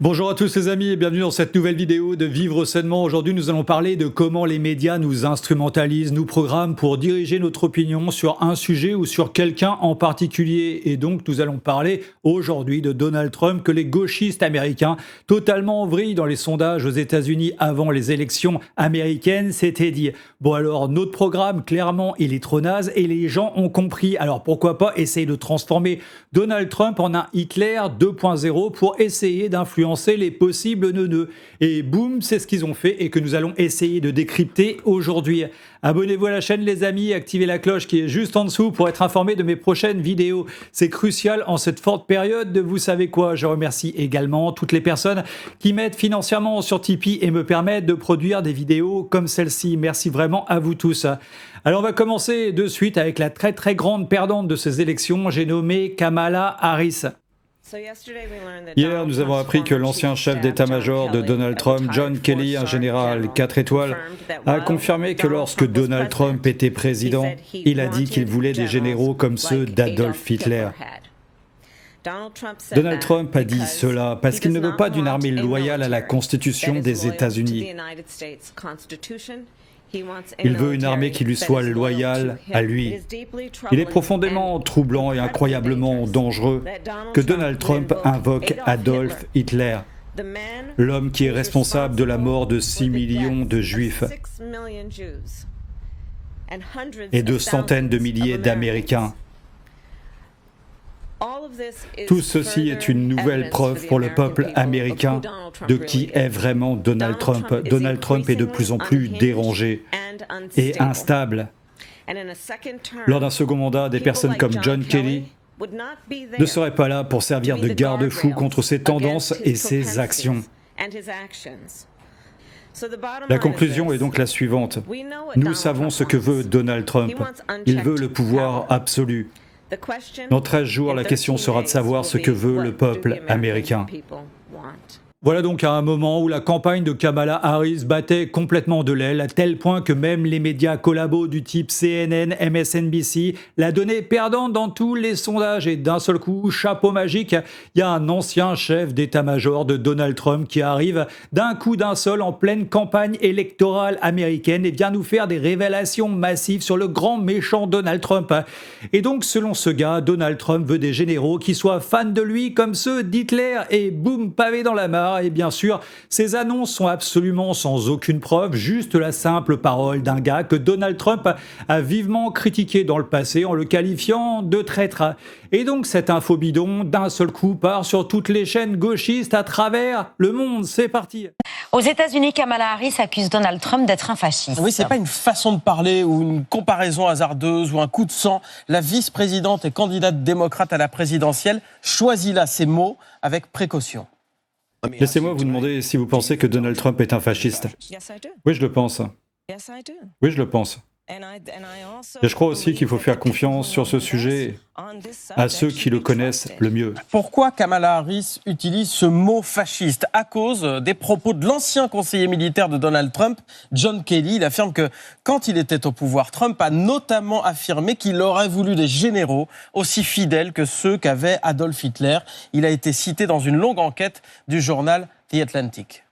Bonjour à tous les amis et bienvenue dans cette nouvelle vidéo de Vivre Sainement. Aujourd'hui nous allons parler de comment les médias nous instrumentalisent, nous programment pour diriger notre opinion sur un sujet ou sur quelqu'un en particulier. Et donc nous allons parler aujourd'hui de Donald Trump que les gauchistes américains, totalement en vrille dans les sondages aux États-Unis avant les élections américaines, s'étaient dit bon alors notre programme clairement il est trop naze et les gens ont compris. Alors pourquoi pas essayer de transformer Donald Trump en un Hitler 2.0 pour essayer d'influencer les possibles neuneux. Et boum, c'est ce qu'ils ont fait et que nous allons essayer de décrypter aujourd'hui. Abonnez-vous à la chaîne les amis, activez la cloche qui est juste en dessous pour être informé de mes prochaines vidéos. C'est crucial en cette forte période de vous savez quoi. Je remercie également toutes les personnes qui m'aident financièrement sur Tipeee et me permettent de produire des vidéos comme celle-ci. Merci vraiment à vous tous. Alors on va commencer de suite avec la très grande perdante de ces élections, j'ai nommé Kamala Harris. Hier, nous avons appris que l'ancien chef d'état-major de Donald Trump, John Kelly, un général 4 étoiles, a confirmé que lorsque Donald Trump était président, il a dit qu'il voulait des généraux comme ceux d'Adolf Hitler. Donald Trump a dit cela parce qu'il ne veut pas d'une armée loyale à la Constitution des États-Unis. Il veut une armée qui lui soit loyale à lui. Il est profondément troublant et incroyablement dangereux que Donald Trump invoque Adolf Hitler, l'homme qui est responsable de la mort de 6 millions de Juifs et de centaines de milliers d'Américains. Tout ceci est une nouvelle preuve pour le peuple américain de qui est vraiment Donald Trump. Donald Trump est de plus en plus dérangé et instable. Lors d'un second mandat, des personnes comme John Kelly ne seraient pas là pour servir de garde-fou contre ses tendances et ses actions. La conclusion est donc la suivante. Nous savons ce que veut Donald Trump. Il veut le pouvoir absolu. Dans 13 jours, la question sera de savoir ce que veut le peuple américain. Voilà donc à un moment où la campagne de Kamala Harris battait complètement de l'aile, à tel point que même les médias collabos du type CNN, MSNBC la donnaient perdante dans tous les sondages. Et d'un seul coup, chapeau magique, il y a un ancien chef d'état-major de Donald Trump qui arrive d'un coup d'un seul en pleine campagne électorale américaine et vient nous faire des révélations massives sur le grand méchant Donald Trump. Et donc, selon ce gars, Donald Trump veut des généraux qui soient fans de lui comme ceux d'Hitler et boum, pavé dans la mare. Et bien sûr, ces annonces sont absolument sans aucune preuve, juste la simple parole d'un gars que Donald Trump a vivement critiqué dans le passé en le qualifiant de traître. Et donc cette info bidon, d'un seul coup, part sur toutes les chaînes gauchistes à travers le monde. C'est parti. Aux États-Unis, Kamala Harris accuse Donald Trump d'être un fasciste. Oui, c'est pas une façon de parler ou une comparaison hasardeuse ou un coup de sang. La vice-présidente et candidate démocrate à la présidentielle choisit là ses mots avec précaution. Laissez-moi vous demander si vous pensez que Donald Trump est un fasciste. Oui, je le pense. Oui, je le pense. Et je crois aussi qu'il faut faire confiance sur ce sujet à ceux qui le connaissent le mieux. Pourquoi Kamala Harris utilise ce mot fasciste? À cause des propos de l'ancien conseiller militaire de Donald Trump, John Kelly. Il affirme que quand il était au pouvoir, Trump a notamment affirmé qu'il aurait voulu des généraux aussi fidèles que ceux qu'avait Adolf Hitler. Il a été cité dans une longue enquête du journal The Atlantic.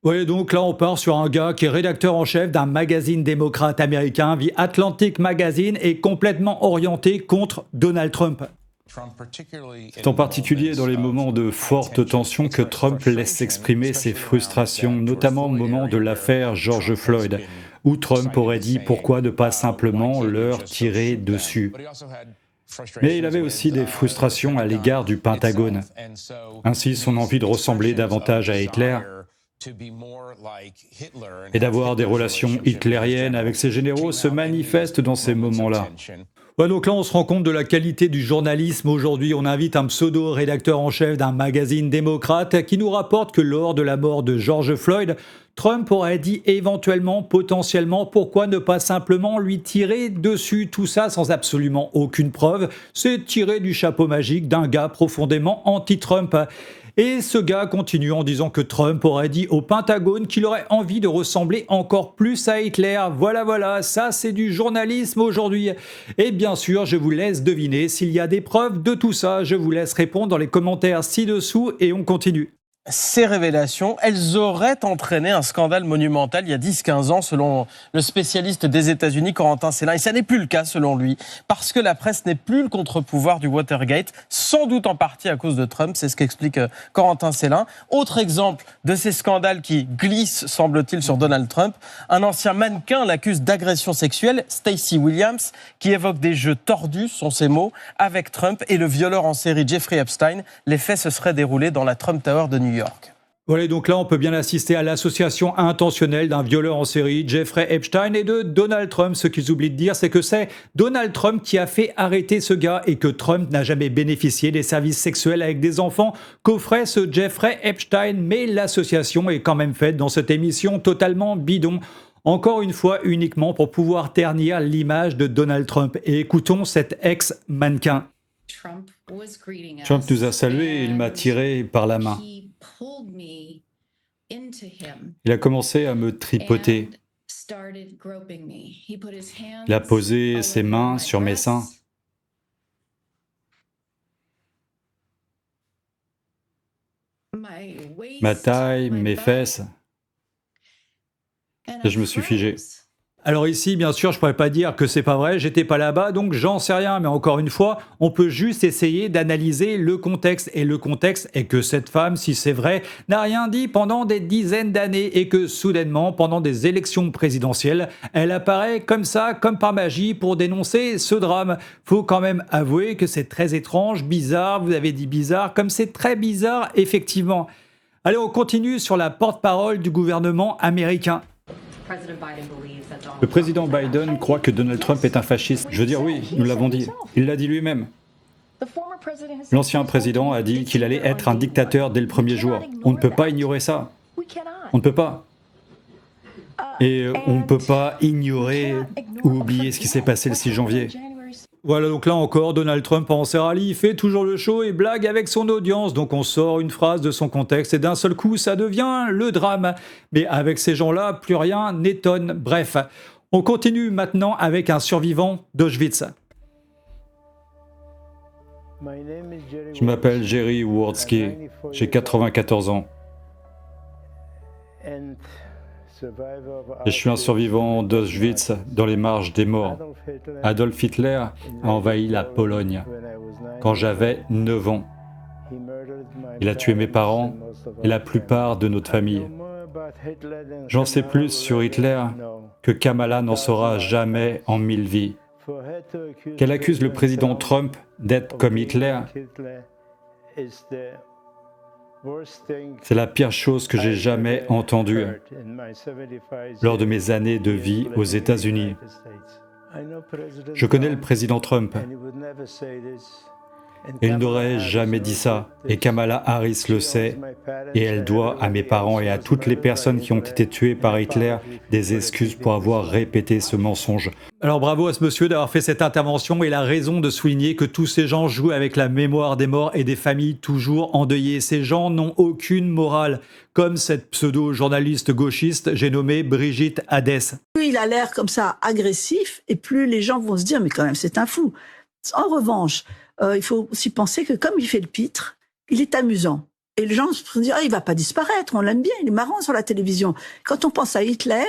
Oui, donc là on part sur un gars qui est rédacteur en chef d'un magazine démocrate américain, The Atlantic Magazine, et complètement orienté contre Donald Trump. C'est en particulier dans les moments de forte tension que Trump laisse exprimer ses frustrations, notamment au moment de l'affaire George Floyd, où Trump aurait dit pourquoi ne pas simplement leur tirer dessus. Mais il avait aussi des frustrations à l'égard du Pentagone. Ainsi, son envie de ressembler davantage à Hitler et d'avoir des relations hitlériennes avec ses généraux se manifeste dans ces moments-là. Ouais, donc là, on se rend compte de la qualité du journalisme. Aujourd'hui, on invite un pseudo-rédacteur en chef d'un magazine démocrate qui nous rapporte que lors de la mort de George Floyd, Trump aurait dit éventuellement, potentiellement, pourquoi ne pas simplement lui tirer dessus. Tout ça sans absolument aucune preuve. C'est tiré du chapeau magique d'un gars profondément anti-Trump. Et ce gars continue en disant que Trump aurait dit au Pentagone qu'il aurait envie de ressembler encore plus à Hitler. Voilà, ça c'est du journalisme aujourd'hui. Et bien sûr, je vous laisse deviner s'il y a des preuves de tout ça. Je vous laisse répondre dans les commentaires ci-dessous et on continue. Ces révélations, elles auraient entraîné un scandale monumental il y a 10-15 ans, selon le spécialiste des États-Unis, Corentin Célin. Et ça n'est plus le cas, selon lui, parce que la presse n'est plus le contre-pouvoir du Watergate, sans doute en partie à cause de Trump. C'est ce qu'explique Corentin Célin. Autre exemple de ces scandales qui glissent, semble-t-il, sur Donald Trump. Un ancien mannequin l'accuse d'agression sexuelle, Stacey Williams, qui évoque des jeux tordus, sont ses mots, avec Trump et le violeur en série Jeffrey Epstein. Les faits se seraient déroulés dans la Trump Tower de New York. Voilà, donc là, on peut bien assister à l'association intentionnelle d'un violeur en série, Jeffrey Epstein, et de Donald Trump. Ce qu'ils oublient de dire, c'est que c'est Donald Trump qui a fait arrêter ce gars et que Trump n'a jamais bénéficié des services sexuels avec des enfants qu'offrait ce Jeffrey Epstein. Mais l'association est quand même faite dans cette émission totalement bidon. Encore une fois, uniquement pour pouvoir ternir l'image de Donald Trump. Et écoutons cet ex-mannequin. Trump nous a salués et il m'a tiré par la main. Il a commencé à me tripoter. Il a posé ses mains sur mes seins. Ma taille, mes fesses. Et je me suis figé. Alors ici, bien sûr, je pourrais pas dire que c'est pas vrai, j'étais pas là-bas, donc j'en sais rien, mais encore une fois, on peut juste essayer d'analyser le contexte, et le contexte est que cette femme, si c'est vrai, n'a rien dit pendant des dizaines d'années, et que soudainement, pendant des élections présidentielles, elle apparaît comme ça, comme par magie, pour dénoncer ce drame. Faut quand même avouer que c'est très étrange, bizarre, vous avez dit bizarre, comme c'est très bizarre, effectivement. Allez, on continue sur la porte-parole du gouvernement américain. Le président Biden croit que Donald Trump est un fasciste. Je veux dire, oui, nous l'avons dit. Il l'a dit lui-même. L'ancien président a dit qu'il allait être un dictateur dès le premier jour. On ne peut pas ignorer ça. On ne peut pas. Et on ne peut pas ignorer ou oublier ce qui s'est passé le 6 janvier. Voilà, donc là encore, Donald Trump en Australie fait toujours le show et blague avec son audience. Donc on sort une phrase de son contexte et d'un seul coup, ça devient le drame. Mais avec ces gens-là, plus rien n'étonne. Bref, on continue maintenant avec un survivant d'Auschwitz. Je m'appelle Jerry Wardski, j'ai 94 ans. Et je suis un survivant d'Auschwitz dans les marges des morts. Adolf Hitler a envahi la Pologne quand j'avais 9 ans. Il a tué mes parents et la plupart de notre famille. J'en sais plus sur Hitler que Kamala n'en saura jamais en 1000 vies. Qu'elle accuse le président Trump d'être comme Hitler, c'est la pire chose que j'ai jamais entendue lors de mes années de vie aux États-Unis. Je connais le président Trump et il n'aurait jamais dit ça. Et Kamala Harris le sait et elle doit à mes parents et à toutes les personnes qui ont été tuées par Hitler des excuses pour avoir répété ce mensonge. Alors bravo à ce monsieur d'avoir fait cette intervention et il a raison de souligner que tous ces gens jouent avec la mémoire des morts et des familles toujours endeuillées. Ces gens n'ont aucune morale, comme cette pseudo-journaliste gauchiste, j'ai nommé Brigitte Hadès. Plus il a l'air comme ça agressif et plus les gens vont se dire mais quand même c'est un fou. En revanche, il faut aussi penser que comme il fait le pitre, il est amusant. Et les gens se disent, il va pas disparaître, on l'aime bien, il est marrant sur la télévision. Quand on pense à Hitler,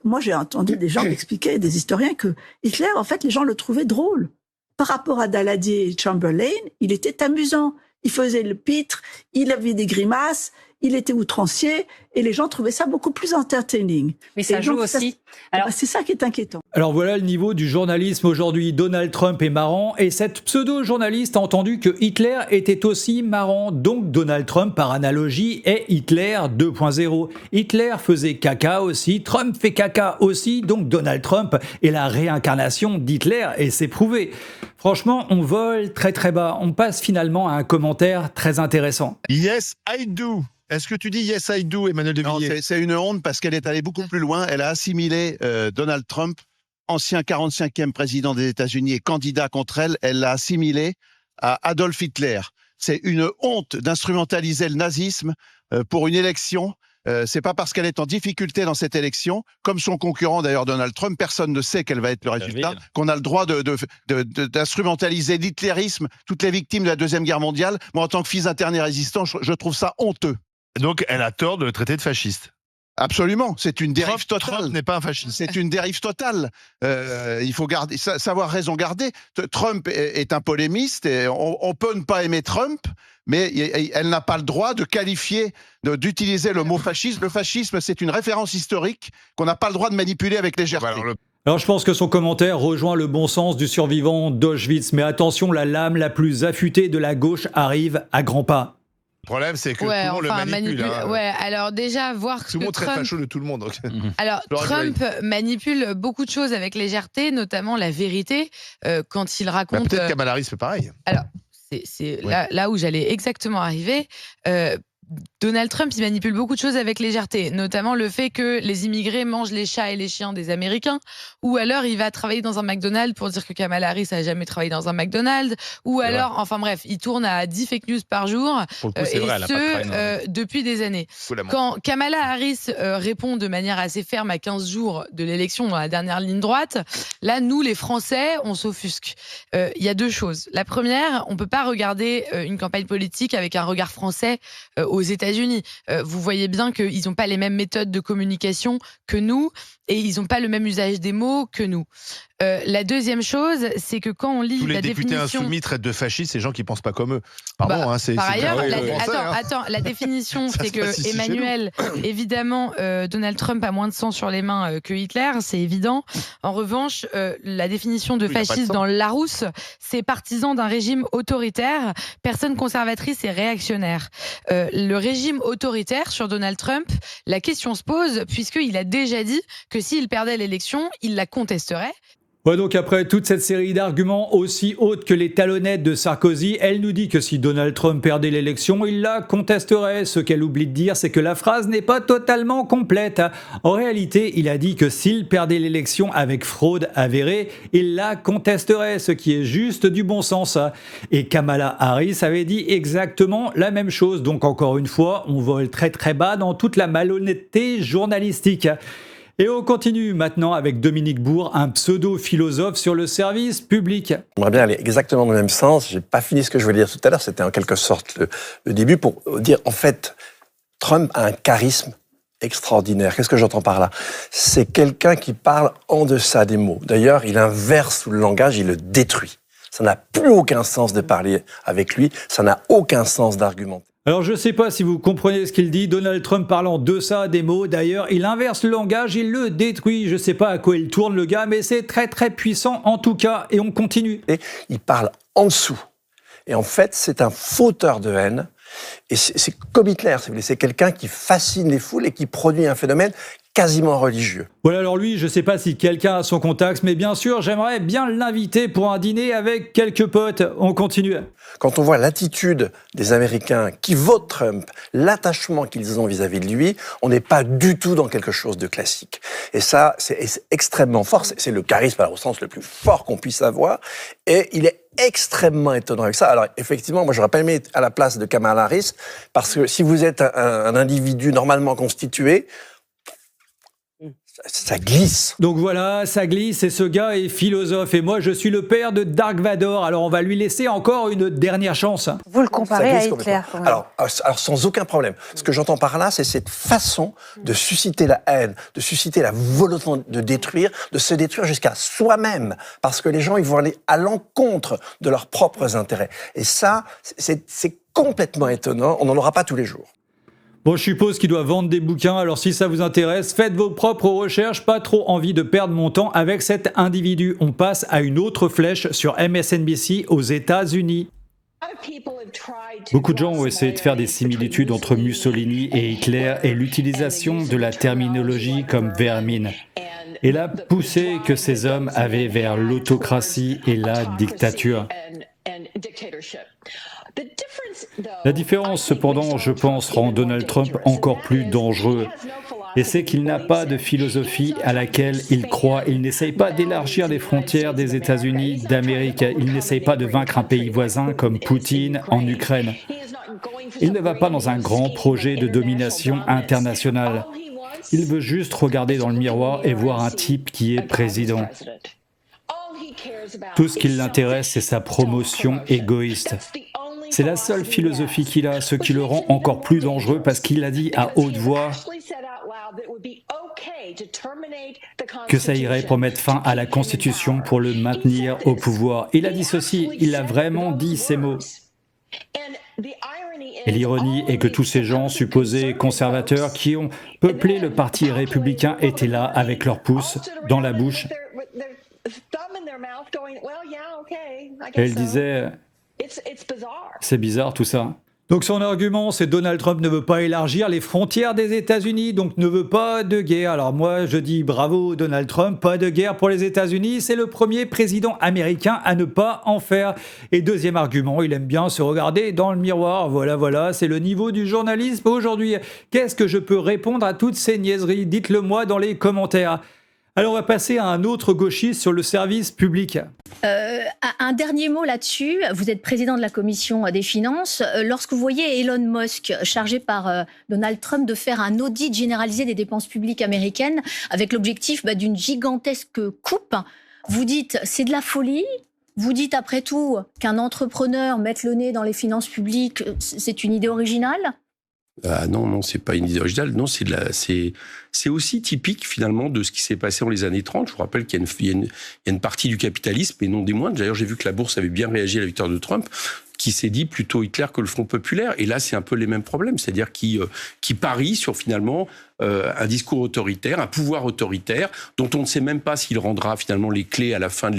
moi j'ai entendu des gens expliquer, des historiens, que Hitler, en fait, les gens le trouvaient drôle. Par rapport à Daladier et Chamberlain, il était amusant. Il faisait le pitre, il avait des grimaces, il était outrancier, et les gens trouvaient ça beaucoup plus entertaining. Mais ça joue aussi. Alors, c'est ça qui est inquiétant. Alors voilà le niveau du journalisme aujourd'hui. Donald Trump est marrant, et cette pseudo-journaliste a entendu que Hitler était aussi marrant. Donc Donald Trump, par analogie, est Hitler 2.0. Hitler faisait caca aussi, Trump fait caca aussi, donc Donald Trump est la réincarnation d'Hitler, et c'est prouvé. Franchement, on vole très très bas. On passe finalement à un commentaire très intéressant. Yes, I do. Est-ce que tu dis yes, I do, Emmanuel de Villiers? Non, c'est une honte parce qu'elle est allée beaucoup plus loin. Elle a assimilé Donald Trump, ancien 45e président des États-Unis et candidat contre elle, elle l'a assimilé à Adolf Hitler. C'est une honte d'instrumentaliser le nazisme pour une élection. C'est pas parce qu'elle est en difficulté dans cette élection, comme son concurrent d'ailleurs Donald Trump, personne ne sait quel va être le résultat, qu'on a le droit d'instrumentaliser l'hitlérisme, toutes les victimes de la Deuxième Guerre mondiale. Moi, en tant que fils interne et résistant, je trouve ça honteux. Donc, elle a tort de le traiter de fasciste. Absolument, c'est une dérive totale. Trump n'est pas un fasciste. C'est une dérive totale. Il faut savoir raison garder. Trump est un polémiste et on peut ne pas aimer Trump, mais elle n'a pas le droit de qualifier, d'utiliser le mot fascisme. Le fascisme, c'est une référence historique qu'on n'a pas le droit de manipuler avec légèreté. Alors je pense que son commentaire rejoint le bon sens du survivant d'Auschwitz, mais attention, la lame la plus affûtée de la gauche arrive à grands pas. Le problème, c'est que tout le monde le manipule. Ouais, alors déjà, voir que tout le monde très facho de tout le monde. Donc. Alors, Trump manipule beaucoup de choses avec légèreté, notamment la vérité, quand il raconte... Bah, peut-être Kamala Harris fait pareil. Alors, c'est là où j'allais exactement arriver. Donald Trump, il manipule beaucoup de choses avec légèreté, notamment le fait que les immigrés mangent les chats et les chiens des Américains, ou alors il va travailler dans un McDonald's pour dire que Kamala Harris n'a jamais travaillé dans un McDonald's, ou alors, enfin bref, il tourne à 10 fake news par jour, depuis des années. Quand Kamala Harris répond de manière assez ferme à 15 jours de l'élection dans la dernière ligne droite, là, nous, les Français, on s'offusque. Il y a deux choses. La première, on ne peut pas regarder une campagne politique avec un regard français aux États-Unis. Vous voyez bien qu'ils n'ont pas les mêmes méthodes de communication que nous et ils n'ont pas le même usage des mots que nous. La deuxième chose, c'est que quand on lit la définition... Tous les députés insoumis traitent de fascistes ces gens qui ne pensent pas comme eux. Pardon, c'est... Par ailleurs, la définition, c'est que Emmanuel, évidemment, Donald Trump a moins de sang sur les mains que Hitler, c'est évident. En revanche, la définition de fasciste dans le Larousse, c'est partisan d'un régime autoritaire, personne conservatrice et réactionnaire. Le régime autoritaire sur Donald Trump, la question se pose, puisqu'il a déjà dit que s'il perdait l'élection, il la contesterait. Ouais, donc après toute cette série d'arguments aussi hautes que les talonnettes de Sarkozy, elle nous dit que si Donald Trump perdait l'élection, il la contesterait. Ce qu'elle oublie de dire, c'est que la phrase n'est pas totalement complète. En réalité, il a dit que s'il perdait l'élection avec fraude avérée, il la contesterait, ce qui est juste du bon sens. Et Kamala Harris avait dit exactement la même chose. Donc encore une fois, on vole très très bas dans toute la malhonnêteté journalistique. Et on continue maintenant avec Dominique Bourg, un pseudo-philosophe sur le service public. J'aimerais bien aller exactement dans le même sens. J'ai pas fini ce que je voulais dire tout à l'heure. C'était en quelque sorte le début pour dire, en fait, Trump a un charisme extraordinaire. Qu'est-ce que j'entends par là ? C'est quelqu'un qui parle en deçà des mots. D'ailleurs, il inverse le langage, il le détruit. Ça n'a plus aucun sens de parler avec lui. Ça n'a aucun sens d'argumenter. Alors je ne sais pas si vous comprenez ce qu'il dit, Donald Trump parlant de ça, des mots, d'ailleurs il inverse le langage, il le détruit, je ne sais pas à quoi il tourne le gars, mais c'est très très puissant en tout cas, et on continue. Et il parle en dessous, et en fait c'est un fauteur de haine, et c'est comme Hitler, c'est quelqu'un qui fascine les foules et qui produit un phénomène quasiment religieux. Voilà, alors lui, je ne sais pas si quelqu'un a son contact, mais bien sûr, j'aimerais bien l'inviter pour un dîner avec quelques potes. On continue. Quand on voit l'attitude des Américains qui votent Trump, l'attachement qu'ils ont vis-à-vis de lui, on n'est pas du tout dans quelque chose de classique. Et ça, c'est extrêmement fort. C'est le charisme, alors, au sens le plus fort qu'on puisse avoir. Et il est extrêmement étonnant avec ça. Alors, effectivement, moi, j'aurais pas aimé être à la place de Kamala Harris, parce que si vous êtes un individu normalement constitué, ça glisse. Donc voilà, ça glisse et ce gars est philosophe et moi je suis le père de Dark Vador, alors on va lui laisser encore une dernière chance. Vous le comparez à Hitler quand même. Alors sans aucun problème. Ce que j'entends par là, c'est cette façon de susciter la haine, de susciter la volonté de détruire, de se détruire jusqu'à soi-même, parce que les gens ils vont aller à l'encontre de leurs propres intérêts. Et ça, c'est complètement étonnant, on n'en aura pas tous les jours. Bon, je suppose qu'il doit vendre des bouquins, alors si ça vous intéresse, faites vos propres recherches, pas trop envie de perdre mon temps avec cet individu. On passe à une autre flèche sur MSNBC aux États-Unis. Beaucoup de gens ont essayé de faire des similitudes entre Mussolini et Hitler et l'utilisation de la terminologie comme vermine et la poussée que ces hommes avaient vers l'autocratie et la dictature. La différence, cependant, je pense, rend Donald Trump encore plus dangereux. Et c'est qu'il n'a pas de philosophie à laquelle il croit. Il n'essaye pas d'élargir les frontières des États-Unis d'Amérique. Il n'essaye pas de vaincre un pays voisin comme Poutine en Ukraine. Il ne va pas dans un grand projet de domination internationale. Il veut juste regarder dans le miroir et voir un type qui est président. Tout ce qui l'intéresse, c'est sa promotion égoïste. C'est la seule philosophie qu'il a, ce qui le rend encore plus dangereux parce qu'il a dit à haute voix que ça irait pour mettre fin à la Constitution, pour le maintenir au pouvoir. Il a dit ceci, il a vraiment dit ces mots. Et l'ironie est que tous ces gens supposés conservateurs qui ont peuplé le parti républicain étaient là avec leur pouce dans la bouche. Et elle disait, c'est bizarre tout ça. Donc son argument, c'est Donald Trump ne veut pas élargir les frontières des États-Unis, donc ne veut pas de guerre. Alors moi, je dis bravo Donald Trump, pas de guerre pour les États-Unis, c'est le premier président américain à ne pas en faire. Et deuxième argument, il aime bien se regarder dans le miroir. Voilà, c'est le niveau du journalisme aujourd'hui. Qu'est-ce que je peux répondre à toutes ces niaiseries? Dites-le moi dans les commentaires. Alors on va passer à un autre gauchiste sur le service public. Un dernier mot là-dessus. Vous êtes président de la commission des finances. Lorsque vous voyez Elon Musk chargé par Donald Trump de faire un audit généralisé des dépenses publiques américaines avec l'objectif d'une gigantesque coupe, vous dites c'est de la folie. Vous dites après tout qu'un entrepreneur mette le nez dans les finances publiques, c'est une idée originale? Non, c'est pas une idée originale. Non, c'est aussi typique finalement de ce qui s'est passé dans les années 30. Je vous rappelle qu'il y a une partie du capitalisme, et non des moindres. D'ailleurs, j'ai vu que la bourse avait bien réagi à la victoire de Trump, qui s'est dit plutôt Hitler que le Front populaire. Et là, c'est un peu les mêmes problèmes, c'est-à-dire qui parie sur finalement un discours autoritaire, un pouvoir autoritaire, dont on ne sait même pas s'il rendra finalement les clés à la fin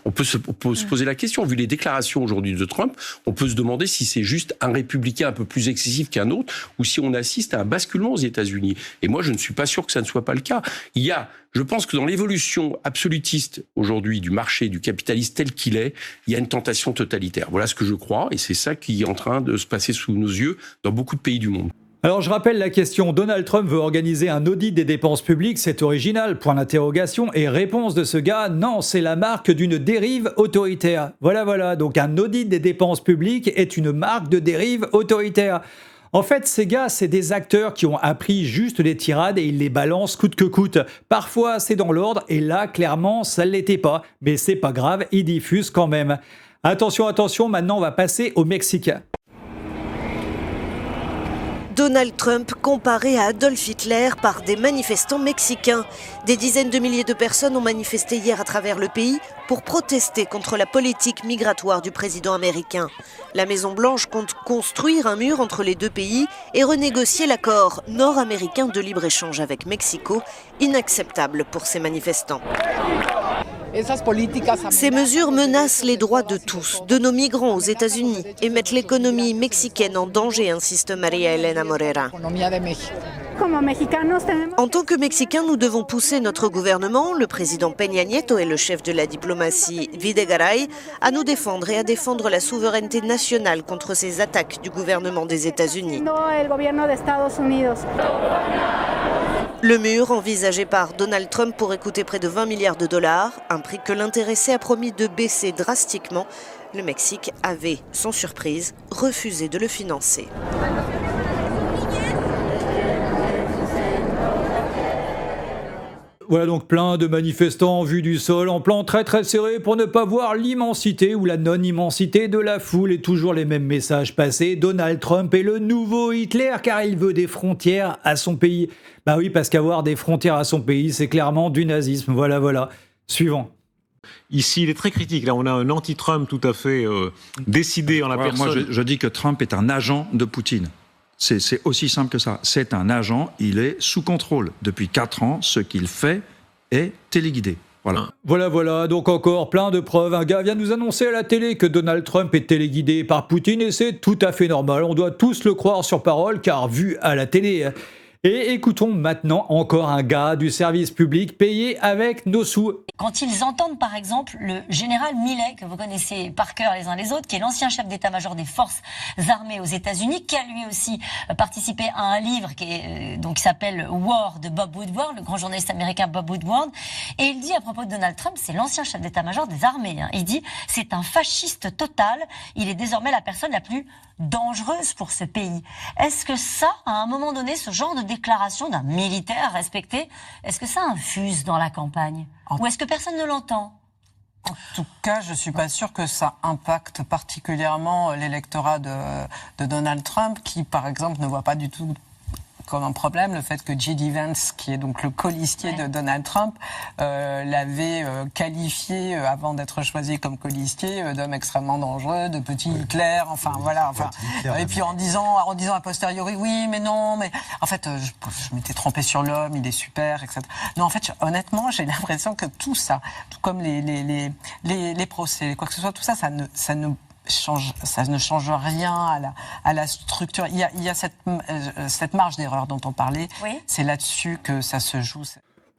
On peut se poser la question, vu les déclarations aujourd'hui de Trump, on peut se demander si c'est juste un républicain un peu plus excessif qu'un autre, ou si on assiste à un basculement aux États-Unis. Et moi, je ne suis pas sûr que ça ne soit pas le cas. Je pense que dans l'évolution absolutiste aujourd'hui du marché, du capitalisme tel qu'il est, il y a une tentation totalitaire. Voilà ce que je crois, et c'est ça qui est en train de se passer sous nos yeux dans beaucoup de pays du monde. Alors je rappelle la question, Donald Trump veut organiser un audit des dépenses publiques, c'est original, point d'interrogation, et réponse de ce gars, non, c'est la marque d'une dérive autoritaire. Voilà, donc un audit des dépenses publiques est une marque de dérive autoritaire. En fait, ces gars, c'est des acteurs qui ont appris juste des tirades et ils les balancent coûte que coûte. Parfois, c'est dans l'ordre et là, clairement, ça ne l'était pas. Mais c'est pas grave, ils diffusent quand même. Attention, maintenant, on va passer au Mexique. Donald Trump comparé à Adolf Hitler par des manifestants mexicains. Des dizaines de milliers de personnes ont manifesté hier à travers le pays pour protester contre la politique migratoire du président américain. La Maison-Blanche compte construire un mur entre les deux pays et renégocier l'accord nord-américain de libre-échange avec Mexico, inacceptable pour ces manifestants. Ces mesures menacent les droits de tous, de nos migrants aux États-Unis, et mettent l'économie mexicaine en danger, insiste María Elena Morera. En tant que Mexicains, nous devons pousser notre gouvernement, le président Peña Nieto et le chef de la diplomatie Videgaray, à nous défendre et à défendre la souveraineté nationale contre ces attaques du gouvernement des États-Unis. Le mur, envisagé par Donald Trump, pourrait coûter près de 20 milliards de dollars, un prix que l'intéressé a promis de baisser drastiquement. Le Mexique avait, sans surprise, refusé de le financer. Voilà donc plein de manifestants vus du sol en plan très très serré pour ne pas voir l'immensité ou la non-immensité de la foule et toujours les mêmes messages passés. Donald Trump est le nouveau Hitler car il veut des frontières à son pays. Bah oui, parce qu'avoir des frontières à son pays, c'est clairement du nazisme. Voilà. Suivant. Ici, il est très critique. Là, on a un anti-Trump tout à fait décidé en la personne. Moi, je dis que Trump est un agent de Poutine. C'est aussi simple que ça. C'est un agent, il est sous contrôle. Depuis 4 ans, ce qu'il fait est téléguidé. Voilà, donc encore plein de preuves. Un gars vient nous annoncer à la télé que Donald Trump est téléguidé par Poutine et c'est tout à fait normal. On doit tous le croire sur parole car vu à la télé. Et écoutons maintenant encore un gars du service public payé avec nos sous. Quand ils entendent par exemple le général Milley, que vous connaissez par cœur les uns les autres, qui est l'ancien chef d'état-major des forces armées aux États-Unis, qui a lui aussi participé à un livre qui s'appelle War de Bob Woodward, le grand journaliste américain Bob Woodward, et il dit à propos de Donald Trump, c'est l'ancien chef d'état-major des armées, il dit c'est un fasciste total, il est désormais la personne la plus dangereuse pour ce pays. Est-ce que ça, à un moment donné, ce genre de déclaration d'un militaire respecté, est-ce que ça infuse dans la campagne ? Ou est-ce que personne ne l'entend ? En tout cas, je ne suis pas sûre que ça impacte particulièrement l'électorat de Donald Trump, qui, par exemple, ne voit pas du tout comme un problème le fait que J.D. Vance, qui est donc le colistier de Donald Trump, l'avait qualifié avant d'être choisi comme colistier d'homme extrêmement dangereux, de petit Hitler, enfin voilà, enfin et puis en disant a posteriori oui mais non mais en fait je m'étais trompé sur l'homme, il est super, etc. Non en fait honnêtement j'ai l'impression que tout ça, tout comme les procès, quoi que ce soit, tout ça ça ne change rien à la structure. Il y a cette marge d'erreur dont on parlait. Oui. C'est là-dessus que ça se joue.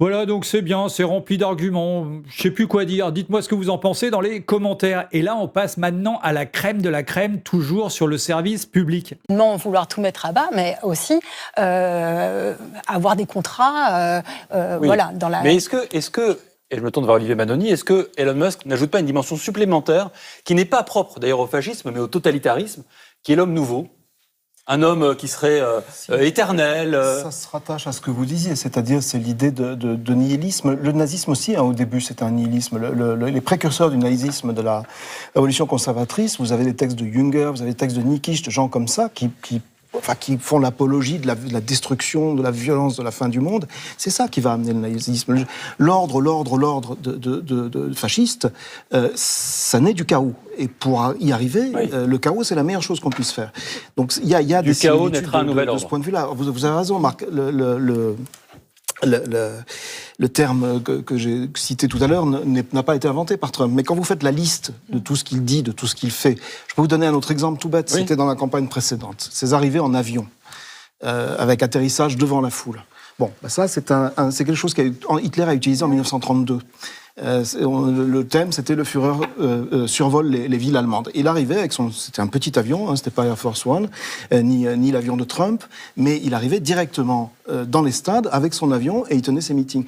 Voilà, donc c'est bien, c'est rempli d'arguments. Je sais plus quoi dire. Dites-moi ce que vous en pensez dans les commentaires. Et là, on passe maintenant à la crème de la crème, toujours sur le service public. Non, vouloir tout mettre à bas, mais aussi avoir des contrats. Oui. Voilà, dans la. Mais est-ce que et je me tourne vers Olivier Manoni, est-ce que Elon Musk n'ajoute pas une dimension supplémentaire, qui n'est pas propre d'ailleurs au fascisme, mais au totalitarisme, qui est l'homme nouveau ? Un homme qui serait éternel. Ça se rattache à ce que vous disiez, c'est-à-dire c'est l'idée de nihilisme. Le nazisme aussi, au début, c'était un nihilisme. Les précurseurs du nazisme, de la révolution conservatrice, vous avez des textes de Jünger, vous avez des textes de Nietzsche, de gens comme ça, qui font l'apologie de la destruction, de la violence, de la fin du monde. C'est ça qui va amener le nazisme. L'ordre de fasciste, ça naît du chaos. Et pour y arriver, le chaos, c'est la meilleure chose qu'on puisse faire. Donc il y a du des chaos naîtra un nouvel ordre. De ce point de vue-là. Vous avez raison, Marc. Le terme que j'ai cité tout à l'heure n'a pas été inventé par Trump. Mais quand vous faites la liste de tout ce qu'il dit, de tout ce qu'il fait, je peux vous donner un autre exemple tout bête. Oui. C'était dans la campagne précédente. Ses arrivées en avion, avec atterrissage devant la foule. Bon, ça, c'est quelque chose Hitler a utilisé en 1932. Le thème, c'était le Führer survole les villes allemandes. Il arrivait avec c'était un petit avion, c'était pas Air Force One, ni l'avion de Trump, mais il arrivait directement dans les stades avec son avion et il tenait ses meetings.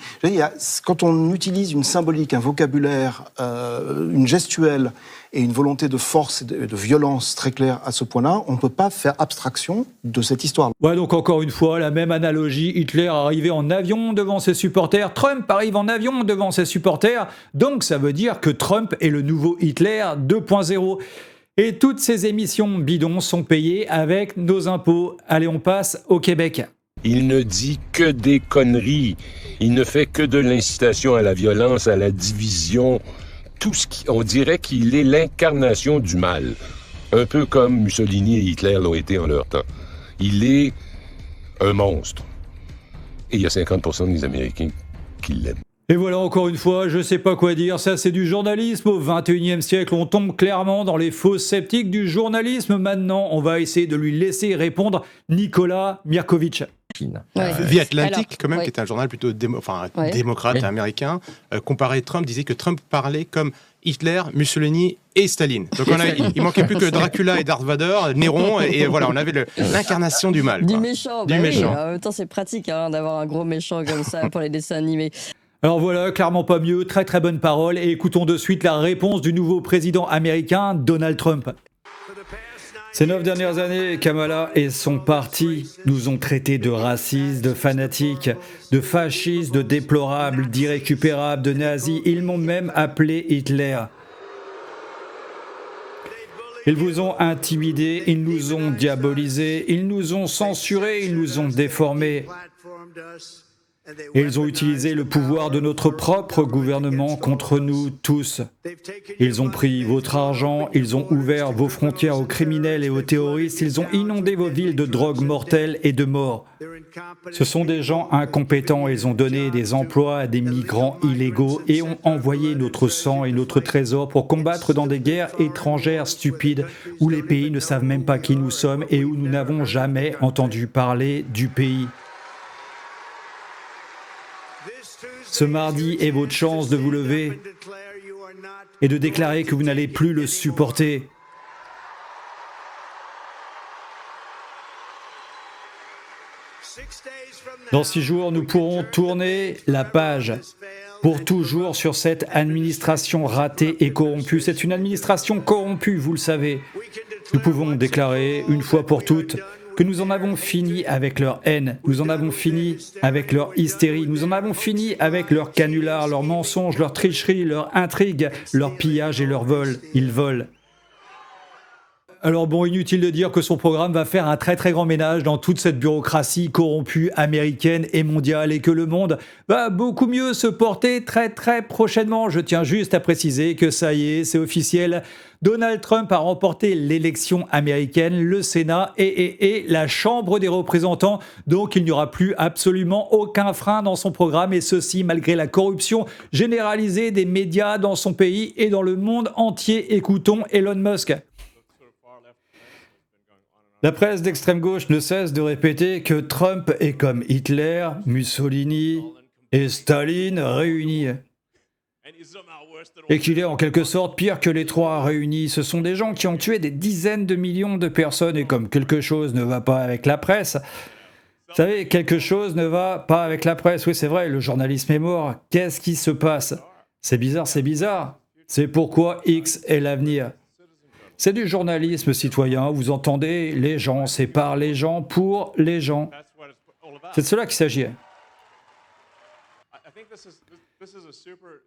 Quand on utilise une symbolique, un vocabulaire, une gestuelle et une volonté de force et de violence très claire à ce point-là, on ne peut pas faire abstraction de cette histoire. Ouais, donc encore une fois, la même analogie. Hitler arrivait en avion devant ses supporters, Trump arrive en avion devant ses supporters, donc ça veut dire que Trump est le nouveau Hitler 2.0. Et toutes ces émissions bidons sont payées avec nos impôts. Allez, on passe au Québec. Il ne dit que des conneries. Il ne fait que de l'incitation à la violence, à la division. On dirait qu'il est l'incarnation du mal. Un peu comme Mussolini et Hitler l'ont été en leur temps. Il est un monstre. Et il y a 50% des Américains qui l'aiment. Et voilà, encore une fois, je sais pas quoi dire, ça c'est du journalisme au 21e siècle, on tombe clairement dans les fausses sceptiques du journalisme. Maintenant, on va essayer de lui laisser répondre Nicolas Mirkovic. The Atlantic, quand même, qui est un journal plutôt démocrate américain, comparé Trump, disait que Trump parlait comme Hitler, Mussolini et Staline. Donc il manquait plus que Dracula et Darth Vader, Néron, et voilà, on avait l'incarnation du mal. Du méchant. Oui, en même temps, c'est pratique d'avoir un gros méchant comme ça pour les dessins animés. Alors voilà, clairement pas mieux, très très bonne parole, et écoutons de suite la réponse du nouveau président américain, Donald Trump. Ces 9 dernières années, Kamala et son parti nous ont traités de racistes, de fanatiques, de fascistes, de déplorables, d'irrécupérables, de nazis. Ils m'ont même appelé Hitler. Ils vous ont intimidés, ils nous ont diabolisés, ils nous ont censurés, ils nous ont déformés. Et ils ont utilisé le pouvoir de notre propre gouvernement contre nous tous. Ils ont pris votre argent, ils ont ouvert vos frontières aux criminels et aux terroristes, ils ont inondé vos villes de drogue mortelle et de morts. Ce sont des gens incompétents, ils ont donné des emplois à des migrants illégaux et ont envoyé notre sang et notre trésor pour combattre dans des guerres étrangères stupides où les pays ne savent même pas qui nous sommes et où nous n'avons jamais entendu parler du pays. Ce mardi est votre chance de vous lever et de déclarer que vous n'allez plus le supporter. Dans 6 jours, nous pourrons tourner la page pour toujours sur cette administration ratée et corrompue. C'est une administration corrompue, vous le savez. Nous pouvons déclarer une fois pour toutes que nous en avons fini avec leur haine, nous en avons fini avec leur hystérie, nous en avons fini avec leurs canulars, leurs mensonges, leurs tricheries, leurs intrigues, leurs pillages et leurs vols. Ils volent. Alors bon, inutile de dire que son programme va faire un très grand ménage dans toute cette bureaucratie corrompue américaine et mondiale et que le monde va beaucoup mieux se porter très prochainement. Je tiens juste à préciser que ça y est, c'est officiel. Donald Trump a remporté l'élection américaine, le Sénat et la Chambre des représentants. Donc il n'y aura plus absolument aucun frein dans son programme et ceci malgré la corruption généralisée des médias dans son pays et dans le monde entier. Écoutons Elon Musk. La presse d'extrême gauche ne cesse de répéter que Trump est comme Hitler, Mussolini et Staline réunis. Et qu'il est en quelque sorte pire que les trois réunis. Ce sont des gens qui ont tué des dizaines de millions de personnes et comme quelque chose ne va pas avec la presse... Vous savez, quelque chose ne va pas avec la presse. Oui, c'est vrai, le journalisme est mort. Qu'est-ce qui se passe? C'est bizarre, c'est bizarre. C'est pourquoi X est l'avenir. C'est du journalisme citoyen, vous entendez, les gens, c'est par les gens, pour les gens. C'est de cela qu'il s'agit.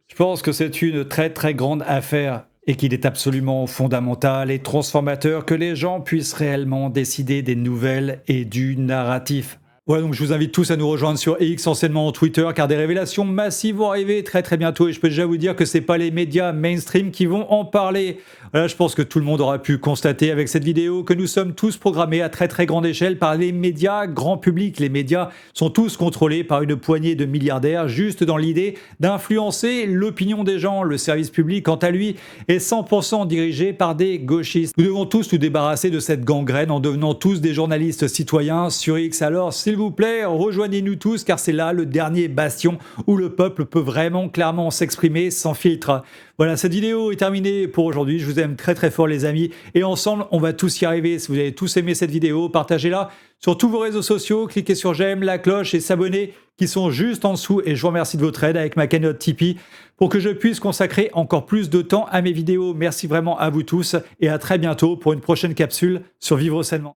Je pense que c'est une très grande affaire et qu'il est absolument fondamental et transformateur que les gens puissent réellement décider des nouvelles et du narratif. Voilà, donc je vous invite tous à nous rejoindre sur X, anciennement Twitter, car des révélations massives vont arriver très bientôt et je peux déjà vous dire que c'est pas les médias mainstream qui vont en parler. Voilà, je pense que tout le monde aura pu constater avec cette vidéo que nous sommes tous programmés à très grande échelle par les médias grand public. Les médias sont tous contrôlés par une poignée de milliardaires juste dans l'idée d'influencer l'opinion des gens. Le service public, quant à lui, est 100% dirigé par des gauchistes. Nous devons tous nous débarrasser de cette gangrène en devenant tous des journalistes citoyens sur X. Alors, s'il vous plaît, rejoignez-nous tous car c'est là le dernier bastion où le peuple peut vraiment clairement s'exprimer sans filtre. Voilà, cette vidéo est terminée pour aujourd'hui. Je vous aime très fort les amis et ensemble on va tous y arriver. Si vous avez tous aimé cette vidéo, partagez-la sur tous vos réseaux sociaux, cliquez sur j'aime, la cloche et s'abonner qui sont juste en dessous et je vous remercie de votre aide avec ma cagnotte Tipeee pour que je puisse consacrer encore plus de temps à mes vidéos. Merci vraiment à vous tous et à très bientôt pour une prochaine capsule sur Vivre Sainement.